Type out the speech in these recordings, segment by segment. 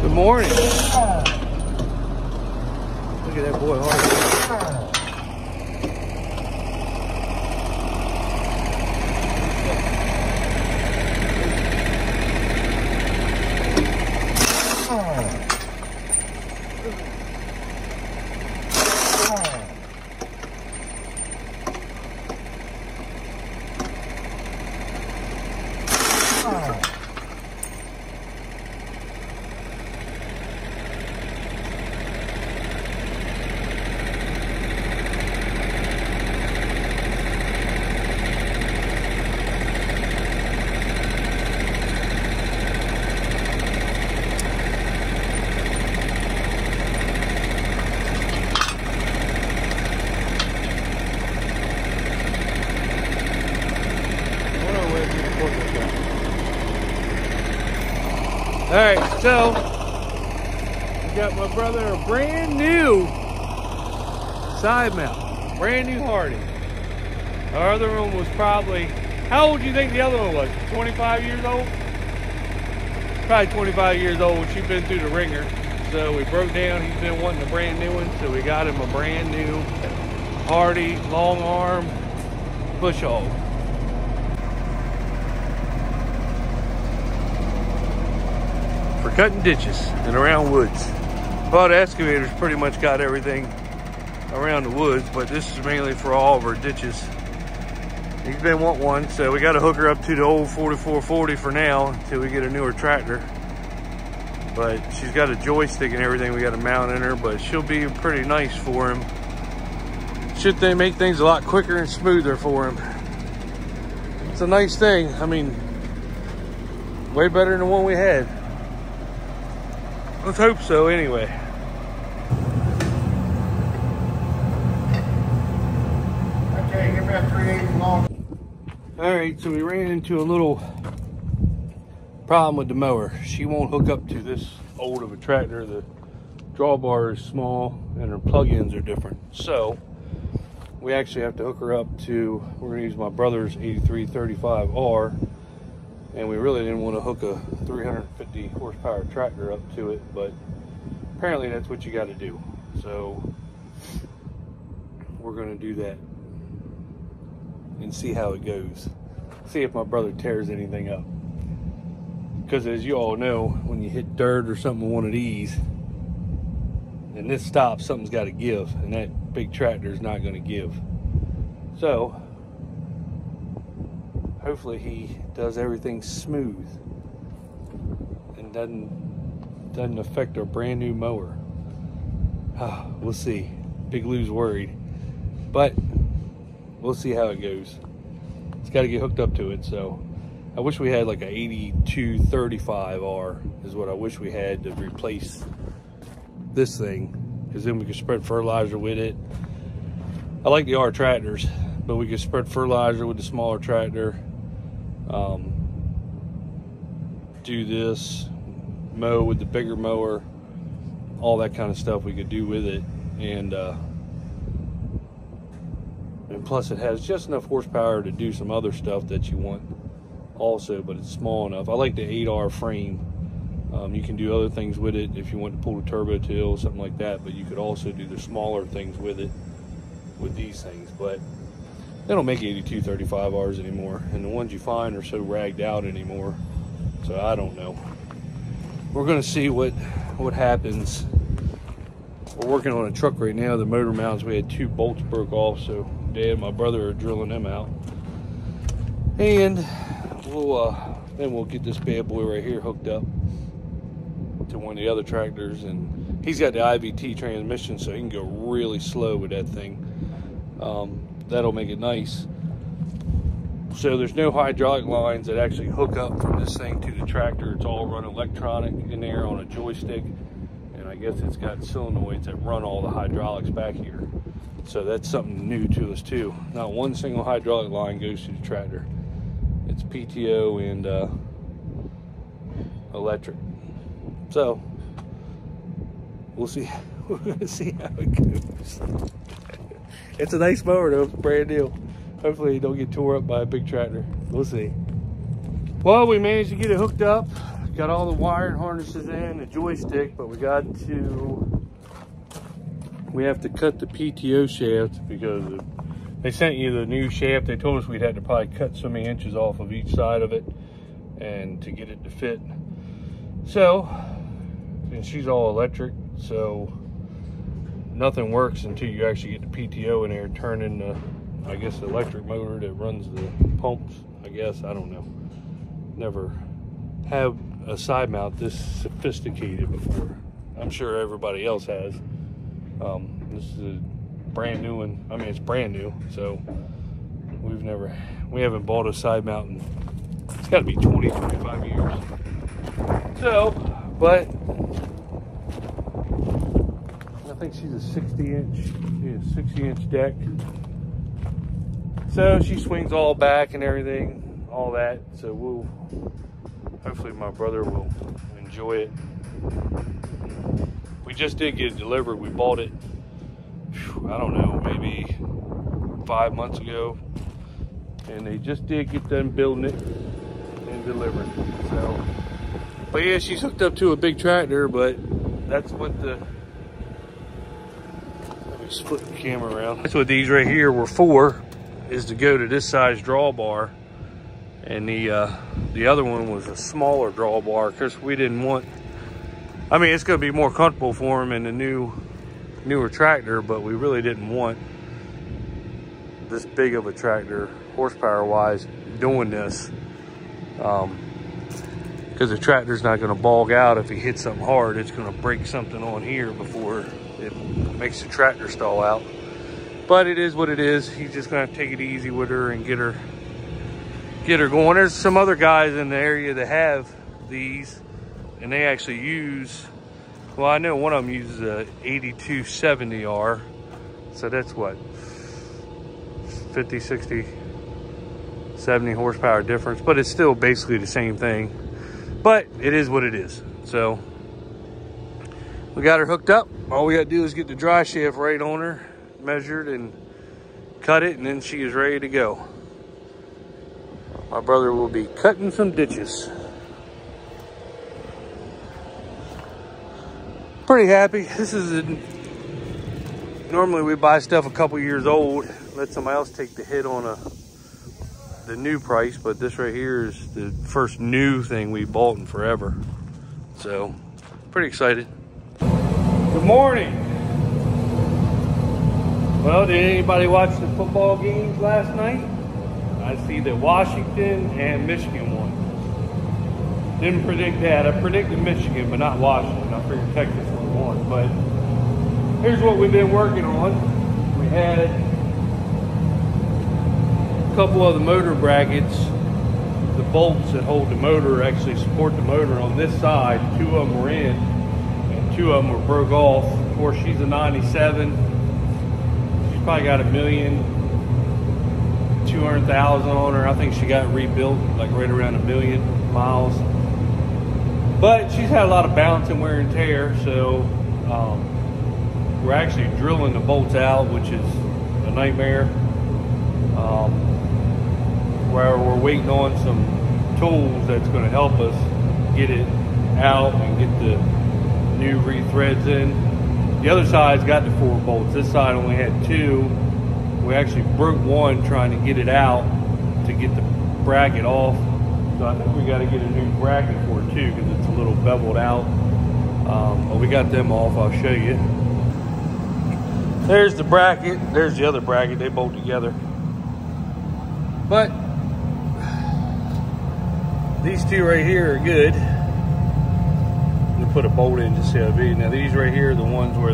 Good morning. Look at that boy Hardy. All right, so we got my brother a brand new side mount, brand new Hardy. Our other one was probably, how old do you think the other one was? 25 years old? Probably 25 years old. She's been through the ringer. So we broke down, he's been wanting a brand new one, so we got him a brand new Hardy long arm bush hog. For cutting ditches and around woods. Well, the excavator's pretty much got everything around the woods, but this is mainly for all of our ditches. He's been wanting one, so we got to hook her up to the old 4440 for now until we get a newer tractor. But she's got a joystick and everything we got to mount in her, but she'll be pretty nice for him. Should they make things a lot quicker and smoother for him. It's a nice thing. I mean, way better than the one we had. Let's hope so anyway. Okay, give me a 3/8 long. All right, so we ran into a little problem with the mower. She won't hook up to this old of a tractor. The drawbar is small and her plug-ins are different. So we actually have to hook her up to, we're gonna use my brother's 8335R. And we really didn't want to hook a 350 horsepower tractor up to it, but apparently that's what you got to do. So we're going to do that and see how it goes. See if my brother tears anything up. Because as you all know, when you hit dirt or something with one of these, and this stops, something's got to give, and that big tractor is not going to give. So hopefully he does everything smooth and doesn't affect our brand new mower. We'll see. Big Lou's worried, but we'll see how it goes. It's got to get hooked up to it. So I wish we had like a 8235R is what I wish we had to replace this thing, because then we could spread fertilizer with it. I like the R tractors, but we could spread fertilizer with the smaller tractor. Do this, mow with the bigger mower, all that kind of stuff we could do with it, and plus it has just enough horsepower to do some other stuff that you want also, but it's small enough. I like the 8R frame. You can do other things with it if you want to pull the turbo till, something like that, but you could also do the smaller things with it, with these things. But they don't make 8235Rs anymore, and the ones you find are so ragged out anymore, so I don't know. We're gonna see what happens. We're working on a truck right now. The motor mounts, we had 2 bolts broke off, so Dad and my brother are drilling them out, and then we'll get this bad boy right here hooked up to one of the other tractors. And he's got the IVT transmission, so he can go really slow with that thing. That'll make it nice. So there's no hydraulic lines that actually hook up from this thing to the tractor. It's all run electronic in there on a joystick, and I guess it's got solenoids that run all the hydraulics back here. So that's something new to us too. Not one single hydraulic line goes to the tractor. It's PTO and electric. So we'll see. We're gonna see how it goes. It's a nice mower though, it's brand new. Hopefully it don't get tore up by a big tractor. We'll see. Well, we managed to get it hooked up. got all the wired harnesses in, the joystick, but we have to cut the PTO shaft because they sent you the new shaft. They told us we'd have to probably cut so many inches off of each side of it and to get it to fit. So, and she's all electric, so nothing works until you actually get the PTO in there, turning the, I guess, the electric motor that runs the pumps, I guess. I don't know. Never have a side mount this sophisticated before. I'm sure everybody else has. This is a brand new one. I mean, it's brand new, so we haven't bought a side mount in, it's got to be 20, 25 years. So, but I think she's a 60-inch deck. So she swings all back and everything, all that. So hopefully my brother will enjoy it. We just did get it delivered. We bought it, I don't know, maybe 5 months ago. And they just did get done building it and delivering it. So, but yeah, she's hooked up to a big tractor, but that's what the, let me split the camera around. That's what these right here were for, is to go to this size drawbar. And the other one was a smaller drawbar because we didn't want, I mean, it's going to be more comfortable for him in the newer tractor, but we really didn't want this big of a tractor, horsepower wise, doing this. Because the tractor's not going to bog out if he hits something hard. It's going to break something on here before it makes the tractor stall out. But it is what it is. He's just going to take it easy with her and get her going. There's some other guys in the area that have these, and they actually use, well, I know one of them uses a 8270R. So that's what, 50, 60, 70 horsepower difference, but it's still basically the same thing. But it is what it is. So we got her hooked up. All we got to do is get the dry shaft right on her, measured and cut it, and then she is ready to go. My brother will be cutting some ditches. Pretty happy. This is normally we buy stuff a couple years old, let somebody else take the hit on the new price, but this right here is the first new thing we bought in forever. So, pretty excited. Good morning. Well, did anybody watch the football games last night? I see that Washington and Michigan won. Didn't predict that. I predicted Michigan, but not Washington. I figured Texas would have won. But here's what we've been working on. We had a couple of the motor brackets. The bolts that hold the motor actually support the motor on this side. 2 of them were in, and 2 of them were broke off. Of course, she's a 97. She's probably got 1,200,000 on her. I think she got rebuilt like right around 1 million miles. But she's had a lot of bounce and wear and tear, so we're actually drilling the bolts out, which is a nightmare. Where we're waiting on some tools that's going to help us get it out and get the new rethreads in. The other side's got the 4 bolts. This side only had 2. We actually broke one trying to get it out to get the bracket off. So I think we got to get a new bracket for it too, because it's a little beveled out. But we got them off. I'll show you. There's the bracket. There's the other bracket. They bolt together. But these 2 right here are good. I'm gonna put a bolt in just to see how it be. Now these right here are the ones where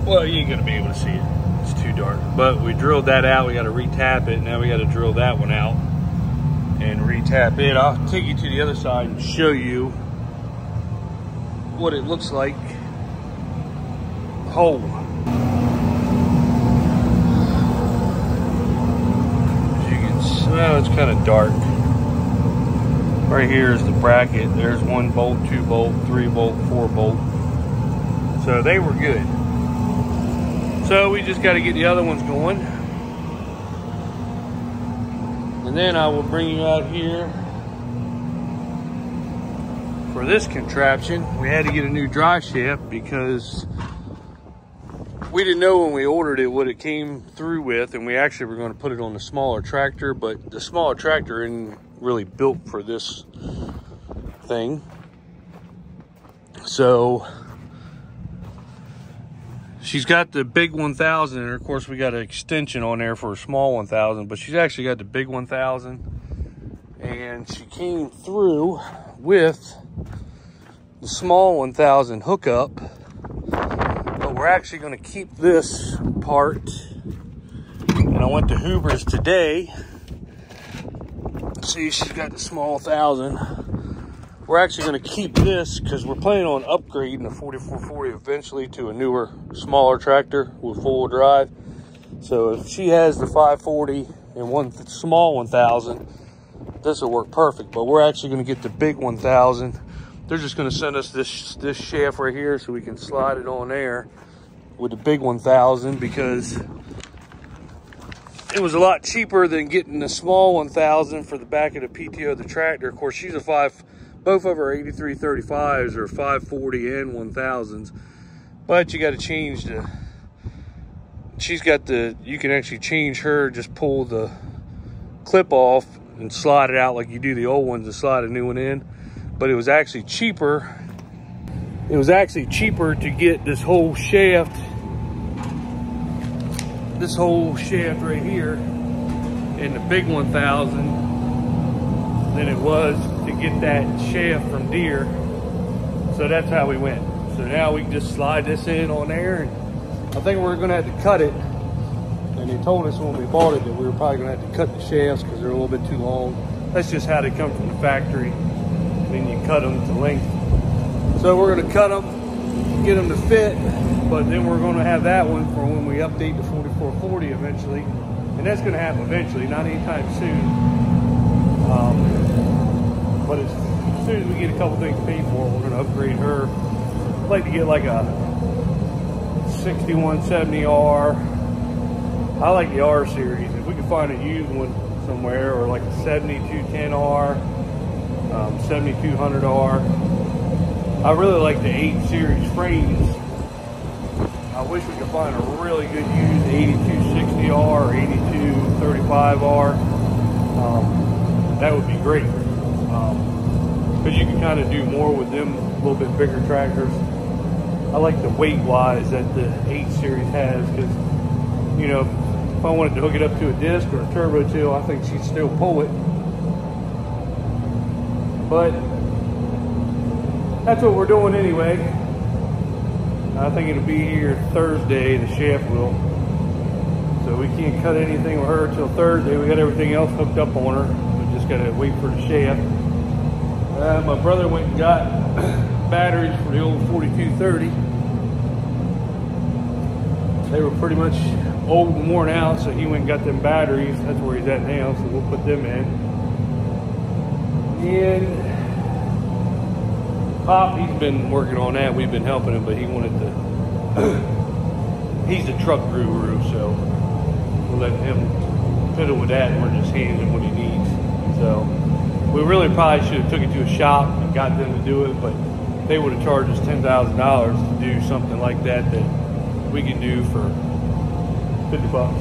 well, you ain't gonna be able to see it. It's too dark. But we drilled that out. We got to re-tap it. Now we got to drill that one out and re-tap it. I'll take you to the other side and show you what it looks like. Hole. As you can see, well, it's kind of dark. Right here is the bracket. There's 1 bolt, 2 bolt, 3 bolt, 4 bolt. So they were good. So we just got to get the other ones going. And then I will bring you out here for this contraption, we had to get a new dry shaft because we didn't know when we ordered it what it came through with, and we actually were going to put it on the smaller tractor, but the smaller tractor isn't really built for this thing. So she's got the big 1000, and of course we got an extension on there for a small 1000, but she's actually got the big 1000, and she came through with the small 1000 hookup. We're actually going to keep this part, and I went to Hoover's today. See, she's got the small 1000. We're actually going to keep this because we're planning on upgrading the 4440 eventually to a newer, smaller tractor with full drive. So if she has the 540 and one small 1000, this will work perfect. But we're actually going to get the big 1000. They're just going to send us this shaft right here so we can slide it on there with the big 1000, because it was a lot cheaper than getting the small 1000 for the back of the PTO of the tractor. Of course, she's a both of her 8335s are 540 and 1000s, but you got to change the, she's got the, you can actually change her, just pull the clip off and slide it out like you do the old ones and slide a new one in. But it was actually cheaper. It was actually cheaper to get this whole shaft right here in the big 1000 than it was to get that shaft from Deere. So that's how we went. So now we can just slide this in on there, and I think we're gonna have to cut it. And they told us when we bought it that we were probably gonna have to cut the shafts because they're a little bit too long. That's just how they come from the factory. Then you cut them to length. So we're gonna cut them, get them to fit, but then we're gonna have that one for when we update the 4440 eventually. And that's gonna happen eventually, not anytime soon. But as soon as we get a couple things paid for, we're gonna upgrade her. I'd like to get like a 6170R. I like the R series. If we can find a used one somewhere, or like a 7210R, 7200R. I really like the 8 series frames. I wish we could find a really good used 8260R or 8235R. That would be great. Because you can kind of do more with them, a little bit bigger tractors. I like the weight wise that the 8 series has, because, you know, if I wanted to hook it up to a disc or a turbo till, I think she'd still pull it. But that's what we're doing anyway. I think it'll be here Thursday, the shaft will. So we can't cut anything with her till Thursday. We got everything else hooked up on her. We just gotta wait for the shaft. My brother went and got batteries for the old 4230. They were pretty much old and worn out, so he went and got them batteries. That's where he's at now, so we'll put them in. And Pop, he's been working on that. We've been helping him, but he wanted to, he's a truck guru, so we'll let him fiddle with that, and we're just handing him what he needs. So we really probably should have took it to a shop and got them to do it, but they would have charged us $10,000 to do something like that we can do for 50 bucks.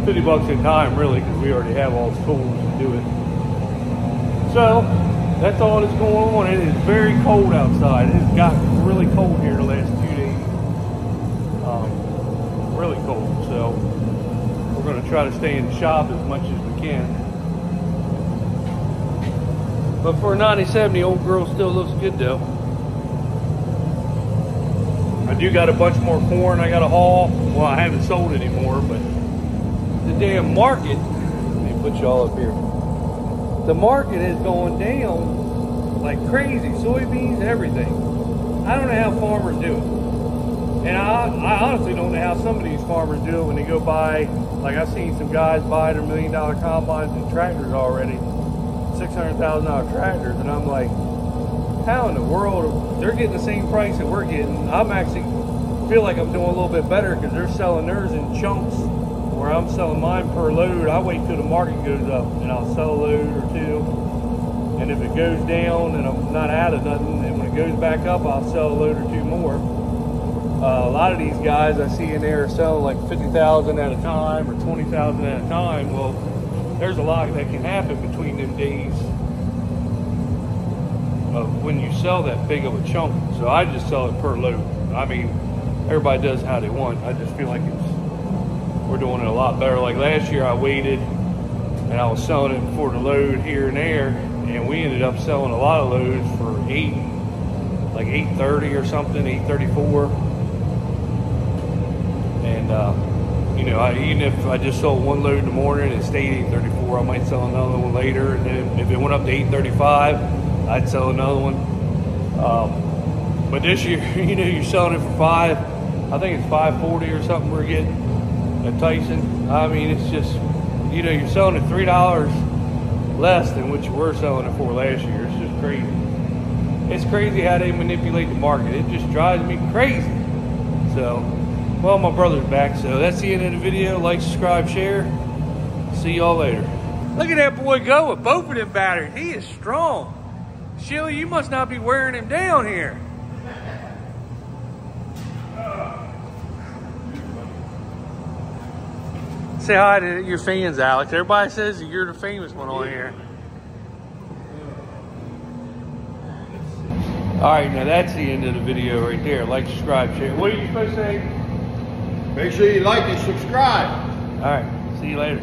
50 bucks in time, really, because we already have all the tools to do it. So that's all that's going on. It is very cold outside. It has gotten really cold here the last 2 days. Really cold. So we're going to try to stay in the shop as much as we can. But for a 90-70, the old girl still looks good though. I do got a bunch more corn I got to haul. Well, I haven't sold anymore, but the damn market, let me put y'all up here. The market is going down like crazy. Soybeans, everything. I don't know how farmers do it. And I honestly don't know how some of these farmers do it when they go buy, like I've seen some guys buy their $1 million combines and tractors already, $600,000 tractors, and I'm like, how in the world, they're getting the same price that we're getting. I'm actually feel like I'm doing a little bit better because they're selling theirs in chunks, where I'm selling mine per load. I wait till the market goes up and I'll sell a load or two. And if it goes down and I'm not out of nothing, and when it goes back up, I'll sell a load or two more. A lot of these guys I see in there are selling like 50,000 at a time or 20,000 at a time. Well, there's a lot that can happen between them days of when you sell that big of a chunk. So I just sell it per load. I mean, everybody does how they want. I just feel like we're doing it a lot better. Like last year I waited and I was selling it for the load here and there, and we ended up selling a lot of loads for like 830 or something, 834. And you know, even if I just sold one load in the morning and it stayed 834, I might sell another one later. And then if it went up to 835, I'd sell another one. But this year, you know, you're selling it for I think it's 540 or something we're getting at Tyson. I mean, it's just, you know, you're selling it $3 less than what you were selling it for last year. It's just crazy. It's crazy how they manipulate the market. It just drives me crazy. So, well, my brother's back, so that's the end of the video. Like, subscribe, share. See y'all later. Look at that boy go with both of them batteries. He is strong. Sheila, you must not be wearing him down here. Say hi to your fans, Alex. Everybody says that you're the famous one on here. All right, now that's the end of the video right there. Like, subscribe, share. What are you supposed to say? Make sure you like and subscribe. All right, see you later.